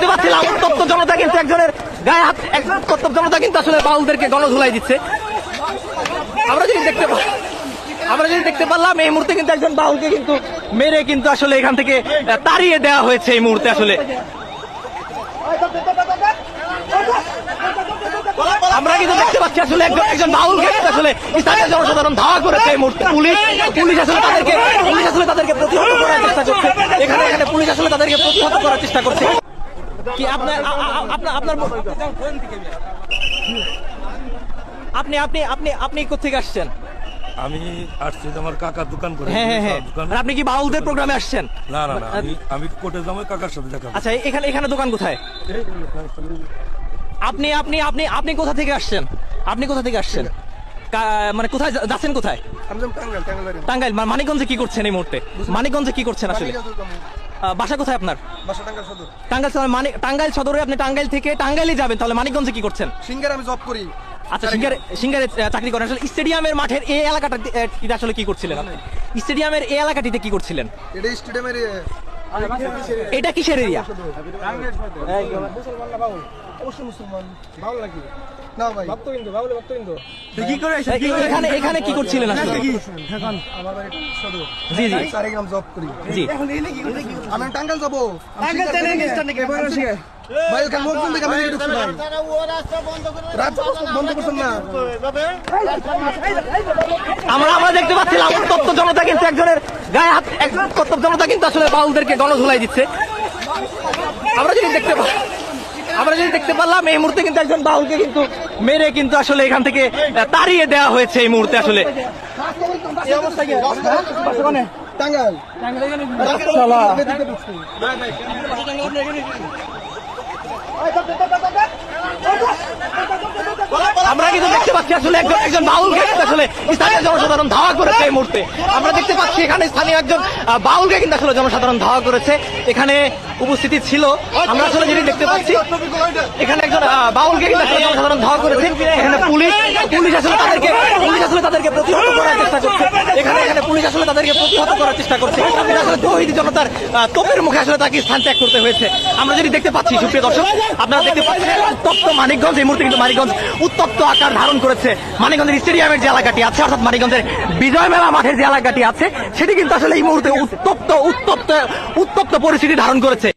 দেখতে পাচ্ছিলাম উত্তপ্ত জনতা কিন্তু একজনের গায়ে হাত, একজন উত্তপ্ত জনতা কিন্তু আসলে বাউলদেরকে গণধোলাই দিচ্ছে। আমরা যদি দেখতে পারলাম এই মুহূর্তে কিন্তু একজন বাউলকে কিন্তু মেরে কিন্তু আসলে এখান থেকে তাড়িয়ে দেওয়া হয়েছে এই মুহূর্তে। আসলে আমরা কিন্তু দেখতে পাচ্ছি আসলে একজন বাউলকে আসলে স্থানীয় জনসাধারণ ধাওয়া করেছে এই মুহূর্তে। পুলিশ আসলে তাদেরকে প্রতিহত করার চেষ্টা করছে। এখানে পুলিশ আসলে তাদেরকে প্রতিহত করার চেষ্টা করছে। কি আপনার আপনি কোথেকে আসছেন? আমি আসছি আমার কাকার দোকান করে। হ্যাঁ। আপনি কি বাউলদের প্রোগ্রামে আসছেন? না, আমি কোর্টে যাবো কাকার সাথে দেখা। আচ্ছা, এখানে দোকান কোথায়? আপনি কোথা থেকে আসছেন? মানে কোথায় যাচ্ছেন? কোথায়? টাঙ্গাইল। মানিকগঞ্জে কি করছেন এই মুহূর্তে? মানিকগঞ্জে কি করছেন আসলে? বাসা কোথায় আপনার? টাঙ্গাইল সদরে। আপনি টাঙ্গাইল থেকে টাঙ্গাইলে যাবেন, তাহলে মানিকগঞ্জে কি করছেন? সিঙ্গারে আমি জব করি। আচ্ছা, সিঙ্গারে চাকরি করেন। আসলে স্টেডিয়ামের মাঠের এই এলাকাটা আসলে কি করছিলেন? স্টেডিয়ামের এই এলাকাটিতে কি করছিলেন? এটা স্টেডিয়ামের এটা কিসের এরিয়া? মুসলমান ভালো লাগে না ভাই, ভক্ত কিন্তু কি করে এখানে কি করছিলেন আসলে? আমার বাড়ি সদর। জি সারেগ্রাম জব করি। জি। আমি টাঙ্গাইল যাবো। ভাই ওখানে লোকজন দেখে আমি ঢুকছি ভাই। রাস্তা বন্ধ করছেন না। আমরা দেখতে পাচ্ছিলাম উত্তপ্ত জনতা কিন্তু একজনের গায়ে হাত, একজন উত্তপ্ত জনতা কিন্তু আসলে বাউলদেরকে গণধোলাই দিচ্ছে। আমরা যদি দেখতে পারলাম এই মুহূর্তে কিন্তু একজন বাউলকে কিন্তু মেরে কিন্তু আসলে এখান থেকে তাড়িয়ে দেওয়া হয়েছে এই মুহূর্তে। আসলে টাঙ্গাইল আমরা কিন্তু দেখতে পাচ্ছি আসলে একজন বাউলকে কিন্তু আসলে স্থানীয় জনসাধারণ ধাওয়া করেছে এই মুহূর্তে। আমরা দেখতে পাচ্ছি এখানে স্থানীয় একজন বাউলকে কিন্তু আসলে জনসাধারণ ধাওয়া করেছে। এখানে উপস্থিতি ছিল, আমরা আসলে যেটি দেখতে পাচ্ছি এখানে একজন বাউলকে কিন্তু আসলে জনসাধারণ ধাওয়া করেছে। এখানে পুলিশ আসলে তাদেরকে প্রতিহত করার চেষ্টা করছে। এখানে পুলিশ আসলে তাদেরকে প্রতিহত করার চেষ্টা করছে। আসলে তৌহিদি জনতার তোপের মুখে আসলে তাকে স্থান ত্যাগ করতে হয়েছে। আমরা যেটি দেখতে পাচ্ছি, সুপ্রিয় দর্শক, আপনারা দেখতে পাচ্ছেন উত্তপ্ত মানিকগঞ্জ। এই মুহূর্তে কিন্তু মানিকগঞ্জ উত্তপ্ত আকার ধারণ করেছে। মানিকগঞ্জের স্টেডিয়ামের যে এলাকাটি আছে, অর্থাৎ মানিকগঞ্জের বিজয় মেলা মাঠের যে এলাকাটি আছে, সেটি কিন্তু আসলে এই মুহূর্তে উত্তপ্ত পরিস্থিতি ধারণ করেছে।